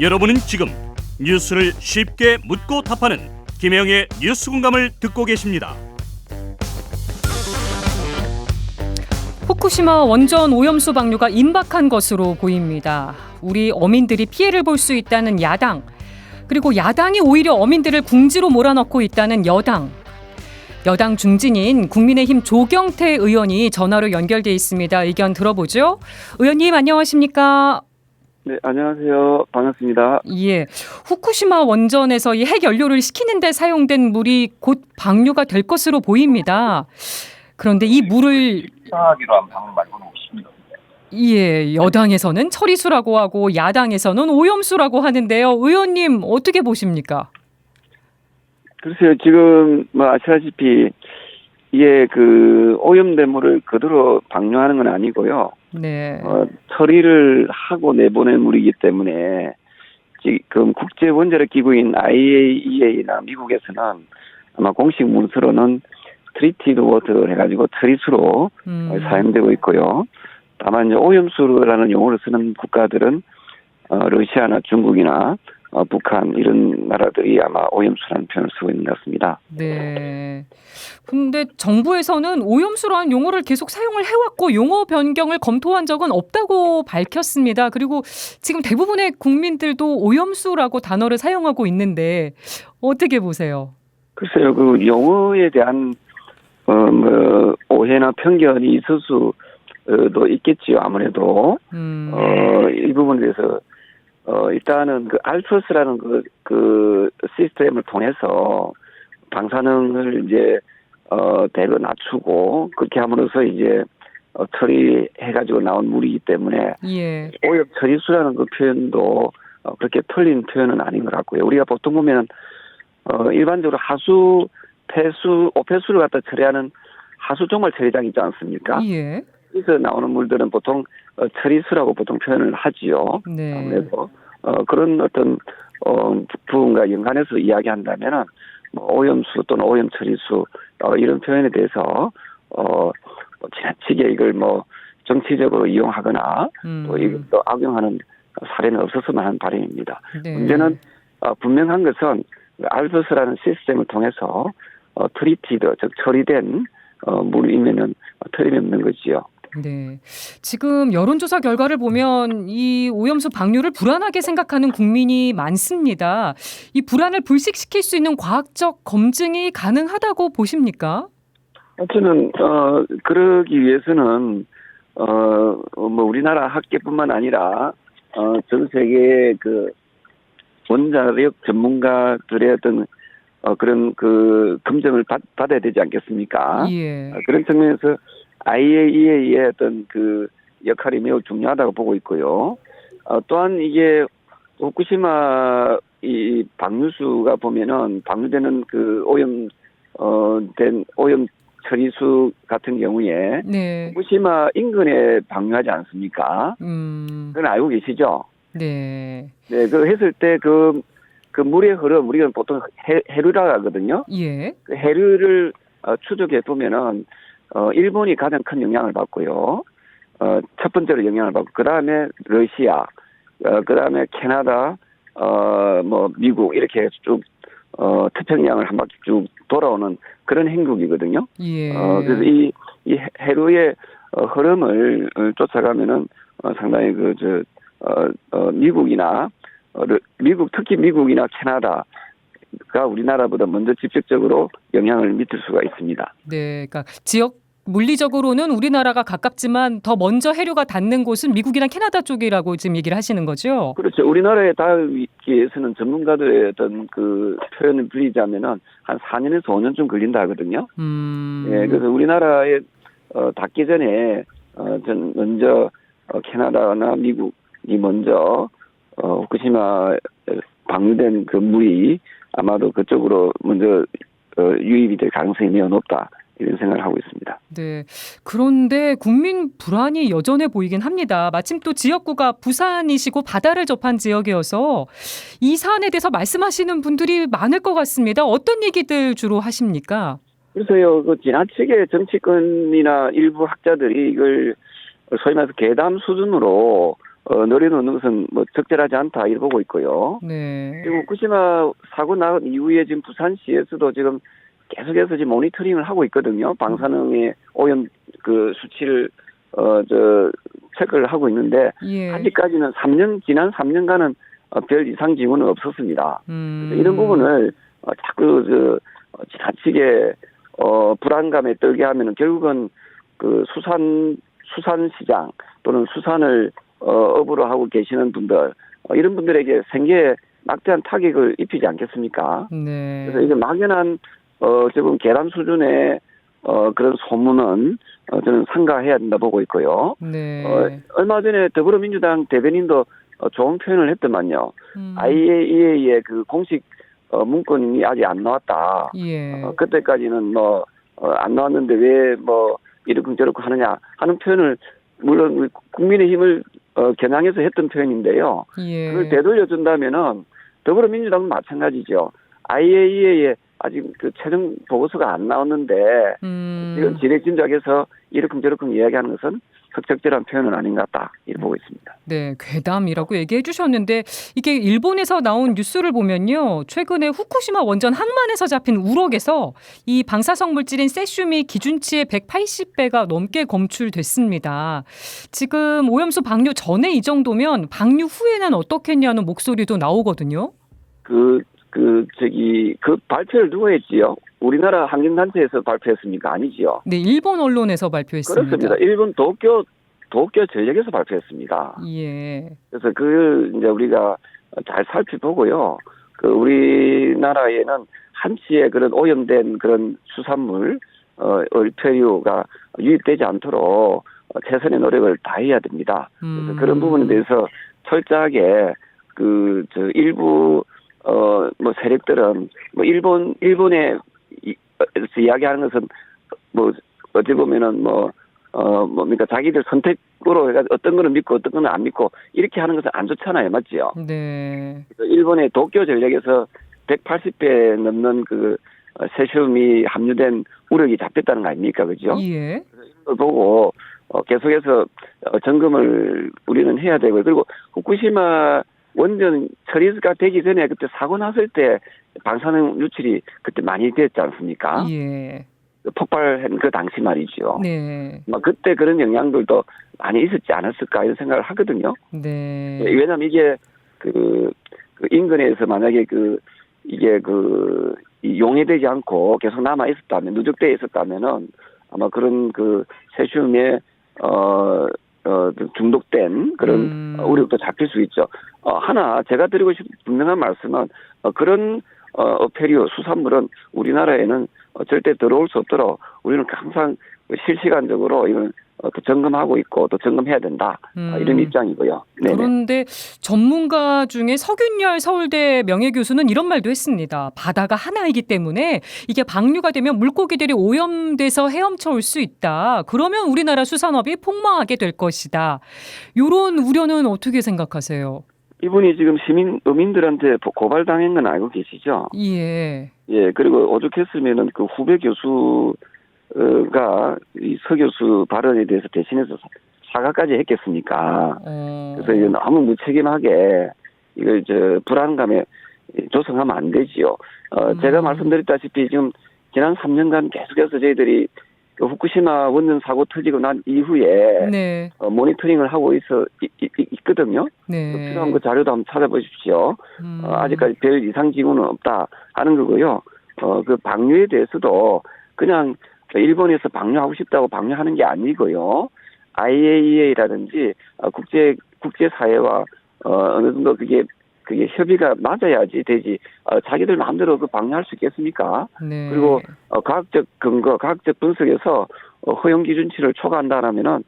여러분은 지금 뉴스를 쉽게 묻고 답하는 김혜영의 뉴스 공감을 듣고 계십니다. 후쿠시마 원전 오염수 방류가 임박한 것으로 보입니다. 우리 어민들이 피해를 볼 수 있다는 야당, 그리고 야당이 오히려 어민들을 궁지로 몰아넣고 있다는 여당. 여당 중진인 국민의힘 조경태 의원이 전화로 연결돼 있습니다. 의견 들어보죠. 의원님 안녕하십니까? 네, 안녕하세요. 반갑습니다. 예, 후쿠시마 원전에서 이 핵연료를 식히는 데 사용된 물이 곧 방류가 될 것으로 보입니다. 그런데 이 물을 하기로 한 방법 말고는 없습니다. 예, 여당에서는 처리수라고 하고 야당에서는 오염수라고 하는데요. 의원님 어떻게 보십니까? 글쎄요, 지금 아시다시피 이게 그 오염된 물을 그대로 방류하는 건 아니고요. 네. 처리를 하고 내보낸 물이기 때문에 지금 국제 원자력 기구인 IAEA나 미국에서는 아마 공식 문서로는 트리티드 워터 해가지고 처리수로 사용되고 있고요. 다만 이제 오염수라는 용어를 쓰는 국가들은 러시아나 중국이나 북한 이런 나라들이 아마 오염수라는 표현을 쓰고 있는 것 같습니다. 네. 근데 정부에서는 오염수라는 용어를 계속 사용을 해왔고 용어 변경을 검토한 적은 없다고 밝혔습니다. 그리고 지금 대부분의 국민들도 오염수라고 단어를 사용하고 있는데 어떻게 보세요? 글쎄요, 그 용어에 대한 오해나 편견이 있을 수도 있겠지요. 아무래도 이 부분에 대해서 일단은 그 알프스라는 그 시스템을 통해서 방사능을 이제 대거 낮추고 그렇게 함으로써 이제 처리해가지고 나온 물이기 때문에 예. 오염 처리수라는 그 표현도 그렇게 틀린 표현은 아닌 것 같고요. 우리가 보통 보면 일반적으로 하수, 폐수, 오폐수를 갖다 처리하는 하수 종말 처리장 있지 않습니까? 예. 여기서 나오는 물들은 보통 처리수라고 보통 표현을 하지요. 네. 아무래도 그런 어떤 부분과 연관해서 이야기한다면은 오염수 또는 오염 처리수 이런 표현에 대해서 지나치게 이걸 정치적으로 이용하거나 또 이걸 또 악용하는 사례는 없었으면 하는 바람입니다. 네. 문제는 분명한 것은 알프스라는 시스템을 통해서 트리티드 즉 처리된 물이면은 틀림없는 거지요. 네. 지금 여론조사 결과를 보면 이 오염수 방류를 불안하게 생각하는 국민이 많습니다. 이 불안을 불식시킬 수 있는 과학적 검증이 가능하다고 보십니까? 저는 그러기 위해서는 우리나라 학계뿐만 아니라 전 세계 그 원자력 전문가들의 어떤 그런 그 검증을 받아야 되지 않겠습니까? 예. 그런 측면에서 IAEA의 어떤 그 역할이 매우 중요하다고 보고 있고요. 또한 이게 후쿠시마 이 방류수가 보면은 방류되는 그 된 오염 처리수 같은 경우에 네. 후쿠시마 인근에 방류하지 않습니까? 그건 알고 계시죠? 네. 네, 그 했을 때 그 물의 흐름 우리가 보통 해류라 하거든요. 그 해류를 추적해 보면은 일본이 가장 큰 영향을 받고요. 첫 번째로 영향을 받고 그 다음에 러시아, 그 다음에 캐나다, 미국 이렇게 해서 쭉 태평양을 한 바퀴 쭉 돌아오는 그런 행국이거든요. 그래서 이 해류의 흐름을 쫓아가면은 상당히 미국 특히 미국이나 캐나다가 우리나라보다 먼저 직접적으로 영향을 미칠 수가 있습니다. 네, 그러니까 지역 물리적으로는 우리나라가 가깝지만 더 먼저 해류가 닿는 곳은 미국이나 캐나다 쪽이라고 지금 얘기를 하시는 거죠? 그렇죠. 우리나라에 닿기 위해서는 전문가들의 어떤 그 표현을 빌리자면은 한 4년에서 5년쯤 걸린다 하거든요. 예, 그래서 우리나라에 닿기 전에 먼저 캐나다나 미국이 먼저 후쿠시마 방류된 그 물이 아마도 그쪽으로 먼저 유입이 될 가능성이 매우 높다. 이런 생각을 하고 있습니다. 네. 그런데 국민 불안이 여전해 보이긴 합니다. 마침 또 지역구가 부산이시고 바다를 접한 지역이어서 이 사안에 대해서 말씀하시는 분들이 많을 것 같습니다. 어떤 얘기들 주로 하십니까? 그래서요, 지나치게 정치권이나 일부 학자들이 이걸 소위 말해서 괴담 수준으로 내려놓는 것은 뭐 적절하지 않다 이렇게 보고 있고요. 네. 그리고 후쿠시마 사고 난 이후에 지금 부산시에서도 지금 계속해서 지금 모니터링을 하고 있거든요. 방사능의 오염 그 수치를 체크를 하고 있는데 예. 아직까지는 지난 3년간은 별 이상 징후는 없었습니다. 그래서 이런 부분을 자꾸 지나치게 불안감에 떨게 하면은 결국은 그 수산시장 또는 수산을 업으로 하고 계시는 분들 이런 분들에게 생계에 막대한 타격을 입히지 않겠습니까? 네. 그래서 이게 막연한 지금 계란 수준의 그런 소문은 저는 삼가해야 된다 보고 있고요. 네. 얼마 전에 더불어민주당 대변인도 좋은 표현을 했더만요. IAEA의 그 공식 문건이 아직 안 나왔다. 예. 그때까지는 안 나왔는데 왜 이렇고 저렇고 하느냐 하는 표현을 물론 국민의힘을 겨냥해서 했던 표현인데요. 예. 그걸 되돌려준다면은 더불어민주당은 마찬가지죠. IAEA에 아직 그 최종 보고서가 안 나왔는데 지금 진액진작해서 이러쿵저러쿵 이야기하는 것은 적절한 표현은 아닌 것 같다 이렇게 보고 있습니다. 네, 괴담이라고 얘기해 주셨는데 이게 일본에서 나온 뉴스를 보면요. 최근에 후쿠시마 원전 항만에서 잡힌 우럭에서 이 방사성 물질인 세슘이 기준치의 180배가 넘게 검출됐습니다. 지금 오염수 방류 전에 이 정도면 방류 후에는 어떻겠냐는 목소리도 나오거든요. 그 발표를 누가 했지요? 우리나라 환경단체에서 발표했습니까? 아니지요? 네, 일본 언론에서 발표했습니다. 그렇습니다. 일본 도쿄 전력에서 발표했습니다. 예. 그래서 이제 우리가 잘 살펴보고요. 우리나라에는 한치의 그런 오염된 그런 수산물, 얼패류가 유입되지 않도록 최선의 노력을 다해야 됩니다. 그래서 그런 부분에 대해서 철저하게 일부 세력들은 일본에 이야기하는 것은 어찌 보면은 자기들 선택으로 해가지고 어떤 거는 믿고 어떤 거는 안 믿고 이렇게 하는 것은 안 좋잖아요. 맞지요? 네. 일본의 도쿄 전력에서 180배 넘는 세슘이 함유된 우럭이 잡혔다는 거 아닙니까? 그죠? 예. 이걸 보고 계속해서 점검을 우리는 해야 되고요. 그리고 후쿠시마 원전 처리가 되기 전에 그때 사고 났을 때 방사능 유출이 그때 많이 됐지 않습니까? 예. 폭발한 그 당시 말이죠. 네. 그때 그런 영향들도 많이 있었지 않았을까 이런 생각을 하거든요. 네. 왜냐하면 이게 인근에서 만약에 이게 용해되지 않고 계속 남아 있었다면 누적되어 있었다면은 아마 그런 세슘에 중독된 그런 우려도 잡힐 수 있죠. 하나 제가 드리고 싶은 분명한 말씀은 그런 어패류 수산물은 우리나라에는 절대 들어올 수 없도록 우리는 항상 실시간적으로 이런 또 점검하고 있고 또 점검해야 된다 이런 입장이고요. 네네. 그런데 전문가 중에 서균열 서울대 명예교수는 이런 말도 했습니다. 바다가 하나이기 때문에 이게 방류가 되면 물고기들이 오염돼서 헤엄쳐 올 수 있다. 그러면 우리나라 수산업이 폭망하게 될 것이다. 이런 우려는 어떻게 생각하세요? 이분이 지금 어민들한테 고발당한 건 알고 계시죠? 예. 예, 그리고 오죽했으면은 후배 교수가 이 서 교수 발언에 대해서 대신해서 사과까지 했겠습니까? 그래서 이제 너무 무책임하게 이걸 불안감에 조성하면 안 되지요. 제가 말씀드렸다시피 지금 지난 3년간 계속해서 저희들이 후쿠시마 원전 사고 터지고 난 이후에 네. 모니터링을 하고 있거든요. 네. 필요한 그 자료도 한번 찾아보십시오. 아직까지 별 이상 징후는 없다 하는 거고요. 그 방류에 대해서도 그냥 일본에서 방류하고 싶다고 방류하는 게 아니고요. IAEA라든지 국제사회와 어느 정도 그게 협의가 맞아야지 되지. 자기들 마음대로 방류할 수 있겠습니까? 네. 그리고 과학적 근거, 과학적 분석에서 허용 기준치를 초과한다라면은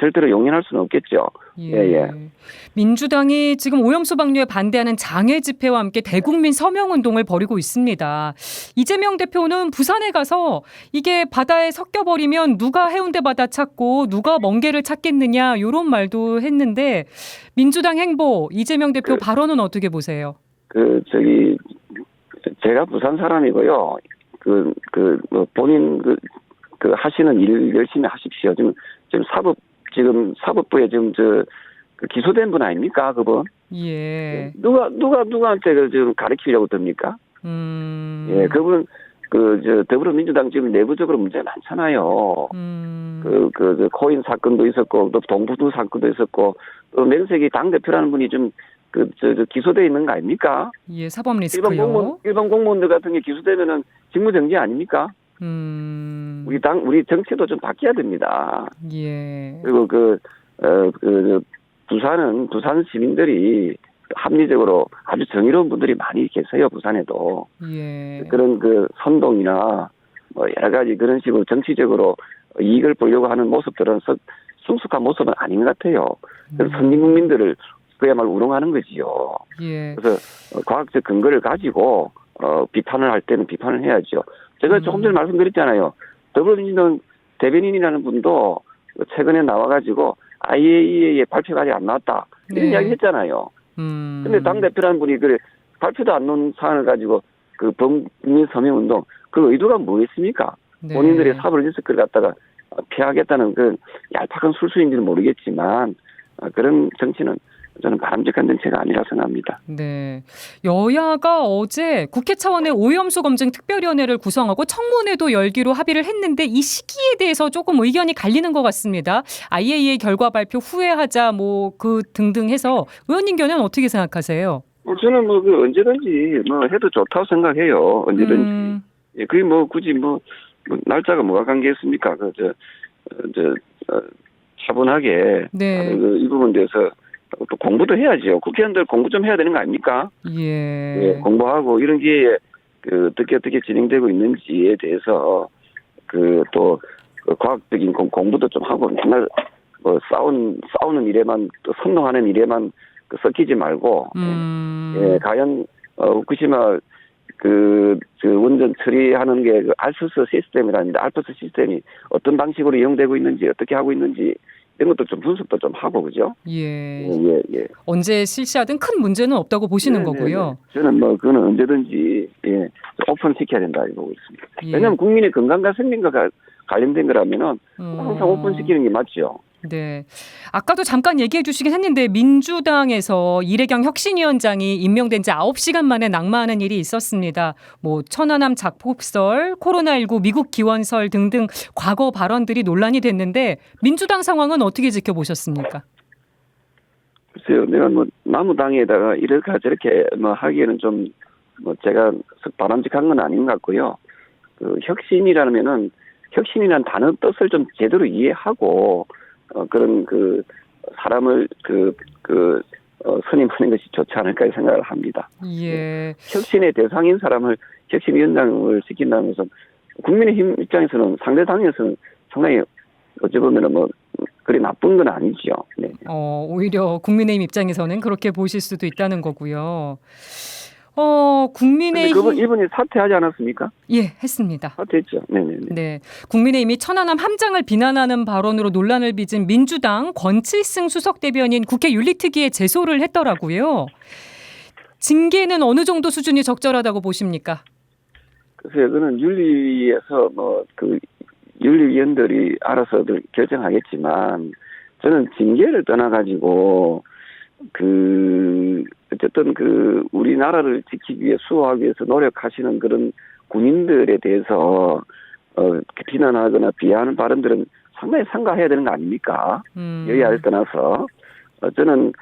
절대로 용인할 수는 없겠죠. 예. 민주당이 지금 오염수 방류에 반대하는 장애 집회와 함께 대국민 서명 운동을 벌이고 있습니다. 이재명 대표는 부산에 가서 이게 바다에 섞여버리면 누가 해운대 바다 찾고 누가 멍게를 찾겠느냐 이런 말도 했는데 민주당 행보 이재명 대표 발언은 어떻게 보세요? 제가 부산 사람이고요. 본인 하시는 일 열심히 하십시오. 지금 사법부에 지금 그 기소된 분 아닙니까, 그분? 예. 누구한테 지금 가르치려고 듭니까? 예, 그분 더불어민주당 지금 내부적으로 문제 많잖아요. 코인 사건도 있었고 또 동부두 사건도 있었고 또 명색이 당 대표라는 분이 좀 기소돼 있는 거 아닙니까? 예, 사법 리스크요. 일반 공무원들 같은 게 기소되면은 직무정지 아닙니까? 우리 정치도 좀 바뀌어야 됩니다. 예. 그리고 부산 시민들이 합리적으로 아주 정의로운 분들이 많이 계세요, 부산에도. 예. 그런 선동이나 뭐 여러 가지 그런 식으로 정치적으로 이익을 보려고 하는 모습들은 성숙한 모습은 아닌 것 같아요. 그래서 선진 국민들을 그야말로 우롱하는 거지요. 예. 그래서 과학적 근거를 가지고 비판을 할 때는 비판을 해야죠. 제가 조금 전에 말씀드렸잖아요. 더불어민주당 대변인이라는 분도 최근에 나와가지고 IAEA의 발표가 아직 안 나왔다 이런 네. 이야기 했잖아요. 근데 당대표라는 분이 발표도 안 놓은 사안을 가지고 범민 서명운동 그 의도가 뭐였습니까? 네. 본인들의 사법 리스크를 갖다가 피하겠다는 얄팍한 술수인지는 모르겠지만 그런 정치는 저는 바람직한 정치가 아니라 생각합니다. 네. 여야가 어제 국회 차원의 오염수 검증 특별위원회를 구성하고 청문회도 열기로 합의를 했는데 이 시기에 대해서 조금 의견이 갈리는 것 같습니다. IAEA 결과 발표 후에 하자 등등 해서 의원님 견해는 어떻게 생각하세요? 저는 언제든지 해도 좋다고 생각해요. 언제든지. 예, 그게 굳이 날짜가 뭐가 관계있습니까? 차분하게 네. 이 부분에 대해서 또 공부도 해야죠. 국회의원들 공부 좀 해야 되는 거 아닙니까? 예. 예, 공부하고 이런 기회에 어떻게 진행되고 있는지에 대해서 또 과학적인 공부도 좀 하고 맨날 싸우는 일에만 또 선동하는 일에만 섞이지 말고 예, 과연 후쿠시마 원전 처리하는 게 알프스 시스템이라는데 알프스 시스템이 어떤 방식으로 이용되고 있는지 어떻게 하고 있는지 이런 것도 좀 분석도 좀 하고 그죠? 예. 예. 언제 실시하든 큰 문제는 없다고 보시는 거고요. 저는 그거는 언제든지 오픈시켜야 된다 이렇게 보고 있습니다. 예. 왜냐하면 국민의 건강과 생명과 관련된 거라면은 항상 오픈시키는 게 맞죠. 네. 아까도 잠깐 얘기해 주시긴 했는데 민주당에서 이래경 혁신위원장이 임명된 지 9시간 만에 낙마하는 일이 있었습니다. 천안함 작폭설, 코로나19 미국 기원설 등등 과거 발언들이 논란이 됐는데 민주당 상황은 어떻게 지켜보셨습니까? 글쎄요. 내가 나무당에다가 이렇게 저렇게 하기에는 좀 제가 바람직한 건 아닌 것 같고요. 혁신이라면은 혁신이라는 단어 뜻을 좀 제대로 이해하고 그런 사람을 선임하는 것이 좋지 않을까 생각을 합니다. 예. 혁신의 대상인 사람을 혁신위원장을 시킨다는 것은 국민의힘 입장에서는 상대 당에서는 상당히 어찌 보면은 그리 나쁜 건 아니죠. 네. 오히려 국민의힘 입장에서는 그렇게 보실 수도 있다는 거고요. 국민의힘 이분이 사퇴하지 않았습니까? 예, 했습니다. 사퇴했죠. 네네네. 네, 국민의힘이 천안함 함장을 비난하는 발언으로 논란을 빚은 민주당 권칠승 수석 대변인 국회 윤리특위에 제소를 했더라고요. 징계는 어느 정도 수준이 적절하다고 보십니까? 글쎄요, 그는 윤리위에서 윤리위원들이 알아서들 결정하겠지만 저는 징계를 떠나가지고 어쨌든 우리나라를 지키기 위해 수호하기 위해서 노력하시는 그런 군인들에 대해서 비난하거나 비하하는 발언들은 상당히 삼가해야 되는 거 아닙니까? 여야를 떠나서 저는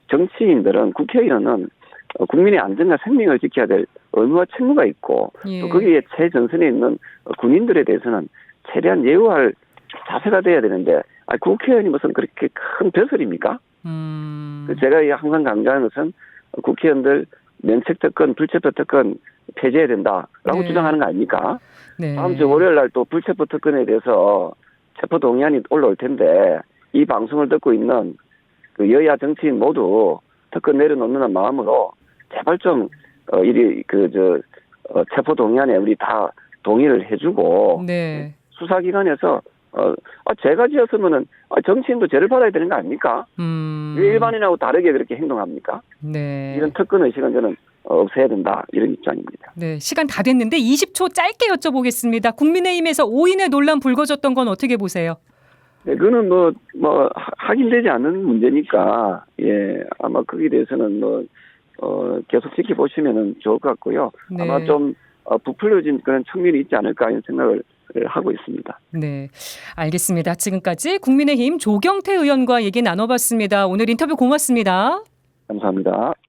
정치인들은 국회의원은 국민의 안전과 생명을 지켜야 될 의무와 책무가 있고 예. 또 거기에 최전선에 있는 군인들에 대해서는 최대한 예우할 자세가 돼야 되는데 국회의원이 무슨 그렇게 큰 벼슬입니까? 제가 항상 강조하는 것은 국회의원들 면책특권, 불체포특권 폐지해야 된다라고 네. 주장하는 거 아닙니까? 네. 다음 주 월요일 날 또 불체포특권에 대해서 체포동의안이 올라올 텐데 이 방송을 듣고 있는 여야 정치인 모두 특권 내려놓는 마음으로 제발 좀 체포동의안에 우리 다 동의를 해주고 네. 수사기관에서 제가 지었으면은 정치인도 죄를 받아야 되는 거 아닙니까? 왜 일반인하고 다르게 그렇게 행동합니까? 네. 이런 특권 의식은 저는 없애야 된다 이런 입장입니다. 네, 시간 다 됐는데 20초 짧게 여쭤보겠습니다. 국민의힘에서 5인의 논란 불거졌던 건 어떻게 보세요? 네, 그거는 확인되지 않는 문제니까, 예, 아마 거기에 대해서는 계속 지켜보시면은 좋을 것 같고요. 네. 아마 좀, 부풀려진 그런 측면이 있지 않을까 이런 생각을 하고 있습니다. 네, 알겠습니다. 지금까지 국민의힘 조경태 의원과 얘기 나눠봤습니다. 오늘 인터뷰 고맙습니다. 감사합니다.